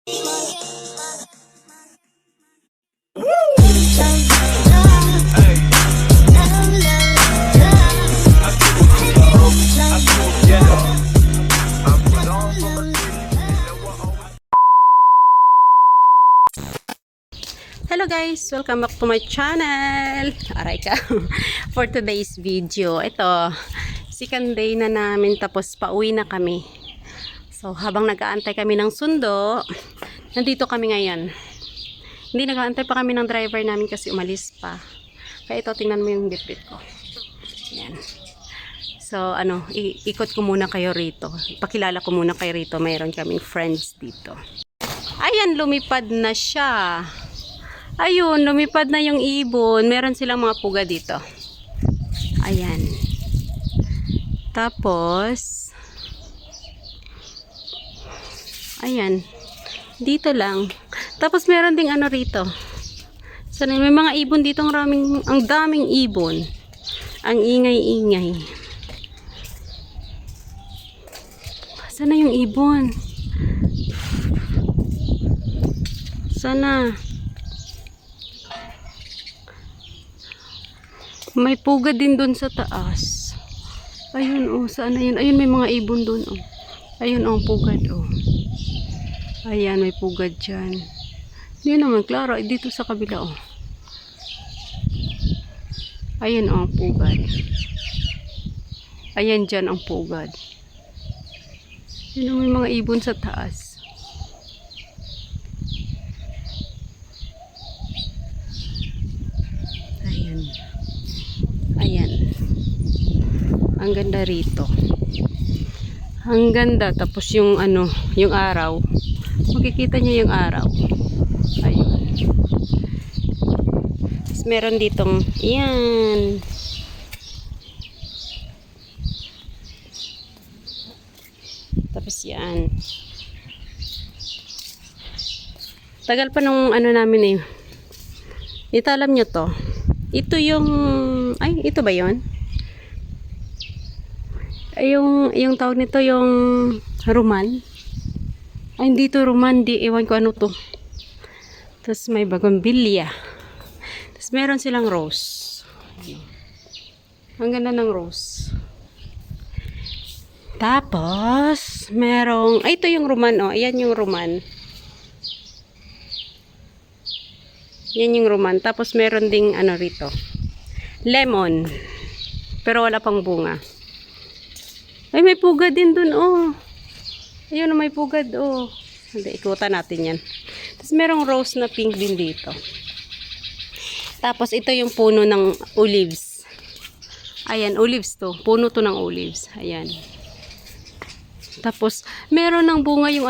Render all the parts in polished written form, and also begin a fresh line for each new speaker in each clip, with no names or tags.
Hello guys! Welcome back to my channel! Aray ka! For today's video, ito, second day na namin tapos pauwi na kami. So, habang nag-aantay kami ng sundo, nandito kami ngayon. Hindi nag-aantay pa kami ng driver namin kasi umalis pa. Kaya ito, tingnan mo yung bitbit ko. Ayan. So, ikot ko muna kayo rito. Pakilala ko muna kayo rito. Mayroon kaming friends dito. Ayan, lumipad na siya. Ayun, lumipad na yung ibon. Meron silang mga puga dito. Ayan. Tapos, ayan. Dito lang. Tapos meron ding ano rito. So, may mga ibon dito. Ang daming ibon. Ang ingay-ingay. Sana yung ibon? Sana. May puga din doon sa taas. Ayun, oh, saan na yun? Ayun, may mga ibon doon, oh. Ayun, oh, pugad, oh. Ayan, may pugad dyan. Hindi naman, klaro, dito sa kabila, oh. Ayun, oh, pugad. Ayan dyan ang pugad. Ayun, oh, may mga ibon sa taas. Ayan. Ang ganda rito. Ang ganda. Tapos yung yung araw. Makikita niyo yung araw. Ayun. Tapos meron ditong, ayan. Tapos yan. Tagal pa nung namin eh. Ito alam nyo to. Ito yung, ay, ito ba yun? Ay, yung tawag nito, yung Roman. Ay, hindi to Roman, ewan ko ano to. Tapos may bougainvillea. Tapos meron silang rose. Ang ganda ng rose. Tapos, merong, ay, ito yung Roman, oh. Ayan yung Roman. Yan yung Roman. Tapos meron ding rito. Lemon. Pero wala pang bunga. Ay, may pugad din dun, oh. Ayun, may pugad, oh. Hindi, ikutan natin yan. Tapos merong rose na pink din dito. Tapos ito yung puno ng olives. Ayan, olives to. Puno to ng olives. Ayan. Tapos meron ng bunga yung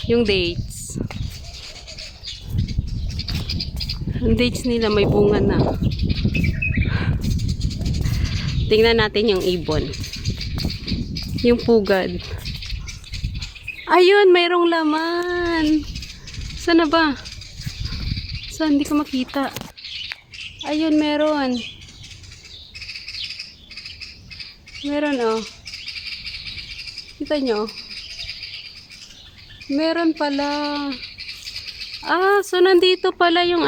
yung dates. Ang dates nila may bunga na. Tingnan natin yung ibon. Yung pugad. Ayun, mayroong laman. Sana ba? Saan? Hindi ko makita. Ayun, meron. Meron, oh. Kita nyo? Meron pala. Ah, so nandito pala yung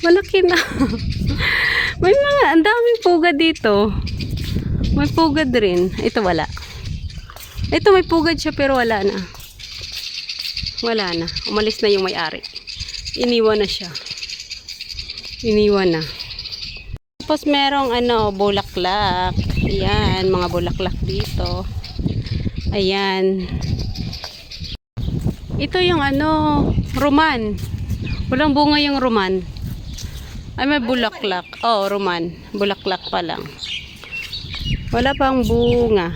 malaki na. May mga, ang daming pugad dito. May pugad rin. Ito wala. Ito may pugad siya pero wala na. Wala na. Umalis na yung may-ari. Iniwan na siya. Iniwan na. Tapos merong bulaklak. Ayan, mga bulaklak dito. Ayan. Ito yung Roman. Walang bunga yung Roman. Ay, may bulaklak. Oh, Roman. Bulaklak pa lang. Wala pang bunga.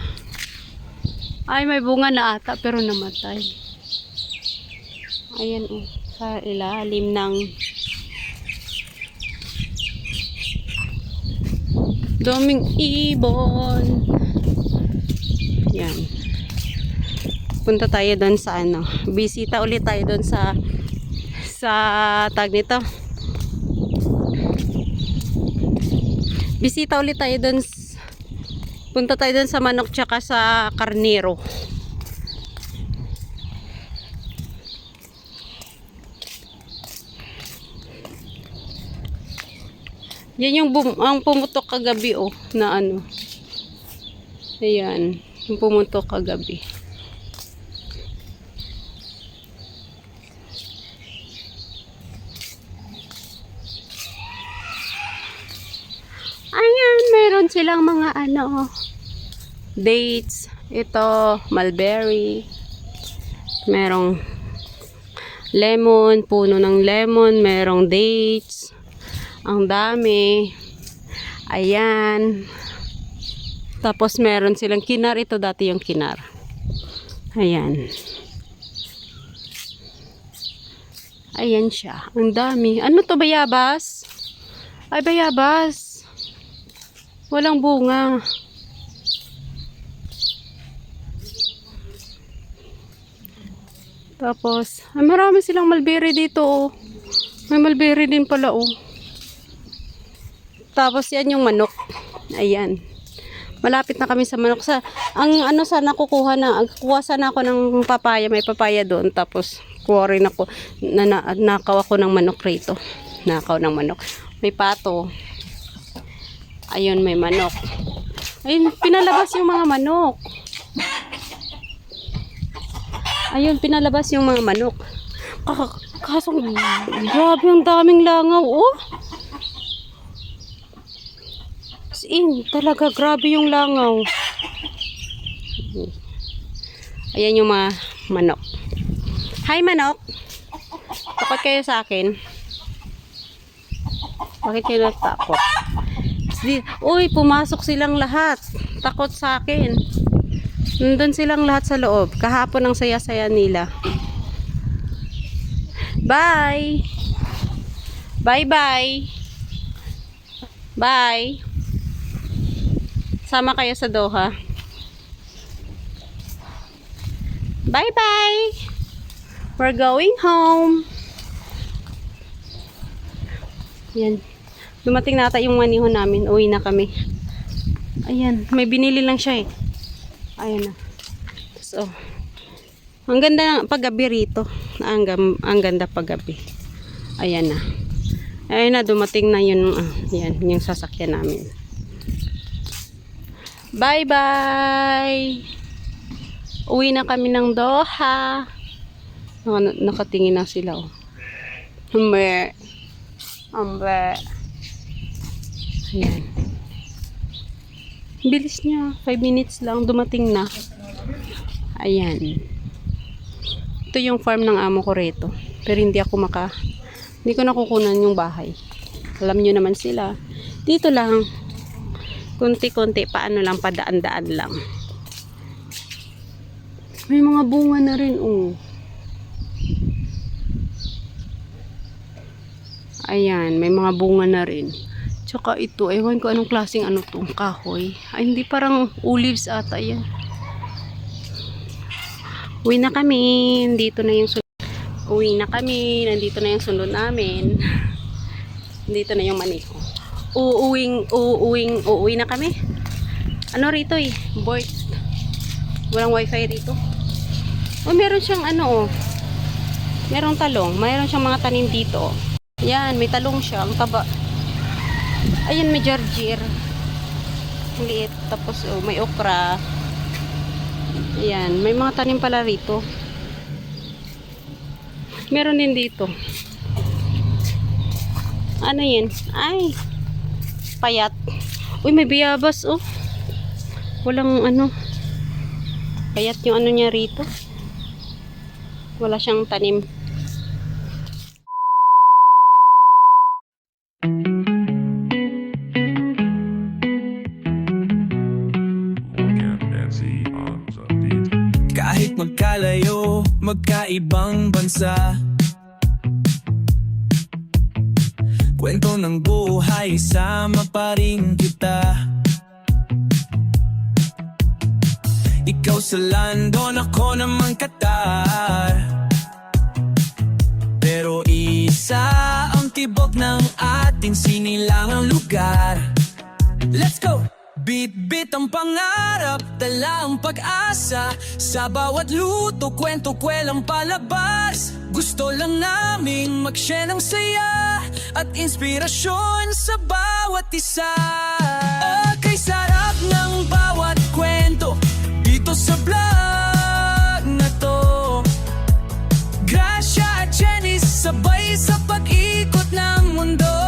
Ay, may bunga na ata pero namatay. Ayan, oh. Sa ilalim ng daming ibon. Yan. Punta tayo doon sa bisita ulit tayo doon sa tag nito. Bisita ulit tayo doon Punta tayo dun sa manok tsaka sa karnero. Yan yung ang pumutok kagabi oh, na ano. Ayan, yung pumutok kagabi. Ayan, meron silang mga ano, dates. Ito, mulberry. Merong lemon, puno ng lemon, merong dates. Ang dami. Ayan. Tapos meron silang kinar. Ito dati yung kinar. Ayan. Ayan siya. Ang dami. Ano to, bayabas? Ay, bayabas. Walang bunga. Tapos, ay, marami silang mulberry dito. Oh. May mulberry din pala. Oh. Tapos yan yung manok. Ayan. Malapit na kami sa manok. Ang ano sana kukuha sana ako ng papaya. May papaya doon. Tapos kuha rin ako. Nakaw ako ng manok rito. Nakaw ng manok. May pato. Ayun, may manok. Ayun, pinalabas yung mga manok. Ayun, pinalabas yung mga manok. Kaso, grabe ang daming langaw. Oh. Talaga grabe yung langaw. Ayan yung mga manok. Hi manok. Takot kayo sa akin? Bakit kayo natakot? Uy, pumasok silang lahat. Takot sa akin. Nandun silang lahat sa loob. Kahapon ang saya-saya nila. Bye. Bye bye. Bye. Sama kayo sa Doha. Bye-bye. We're going home. Yan. Dumating nata yung manihon namin. Uwi na kami. Ayan. May binili lang siya eh. Ayan na. So, ang ganda ng paggabi rito. Ang ganda paggabi. Ayan na. Ayan na. Dumating na yun. Yan. Yung sasakyan namin. Bye-bye! Uwi na kami ng Doha. Nakatingin na sila. Oh. Humbe. Humbe. Ayan. Bilis niya. 5 minutes lang. Dumating na. Ayan. Ito yung farm ng amo ko rito. Pero hindi ko nakukunan yung bahay. Alam nyo naman sila. Dito lang. Kunti-kunti, paano lang, padaan-daan lang. May mga bunga na rin, oh. Ayan, may mga bunga na rin. Tsaka ito, ewan ko anong klaseng ano to, kahoy. Ay, hindi, parang olives ata yan. Uwi na kami, nandito na yung sunod. Uwi na kami, nandito na yung sunod namin. Nandito na yung maniko. Uuwi na kami. Ano rito eh? Board. Walang wifi rito. Oh, meron siyang ano oh. Merong talong. Meron siyang mga tanim dito. Yan, may talong siya. Ang taba. Ayan, may jarjir. Liit. Tapos oh, may okra. Ayan, may mga tanim pala rito. Meron din dito. Ano yan? Ay, payat. Uy, may biyabas oh. Walang ano. Payat yung ano niya rito. Wala siyang tanim.
Kahit magkalayo, magkaibang bansa, kwento ng buhay, sama pa rin kita. Ikaw sa London, ako naman Qatar. Pero isa ang tibok ng ating sinilangang lugar. Let's go! Bit-bit ang pangarap, dala ang pag-asa. Sa bawat luto, kwento, kwelang palabas. Gusto lang naming mag-share ng saya at inspirasyon sa bawat isa. Kay sarap ng bawat kwento dito sa vlog na to. Gracia at Jenny sabay sa pag-ikot ng mundo.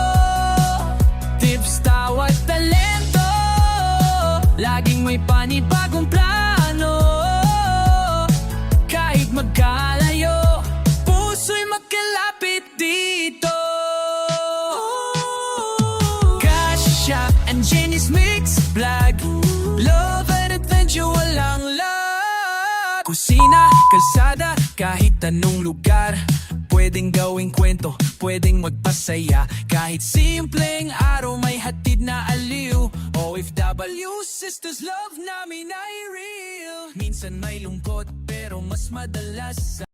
Tips, tawat, talento, laging may panibagong plano. Kahit magkalayo, puso'y magkalapit dito. Gracia and Jenny's Mix Vlog, love and adventure, walang lag. Kusina, kalsada, kahit anong lugar. Pwedeng gawing kwento, pwedeng magpasaya. Kahit simpleng araw may hatid na aliw. OFW, sisters, love namin ay real. Minsan may lungkot, pero mas madalas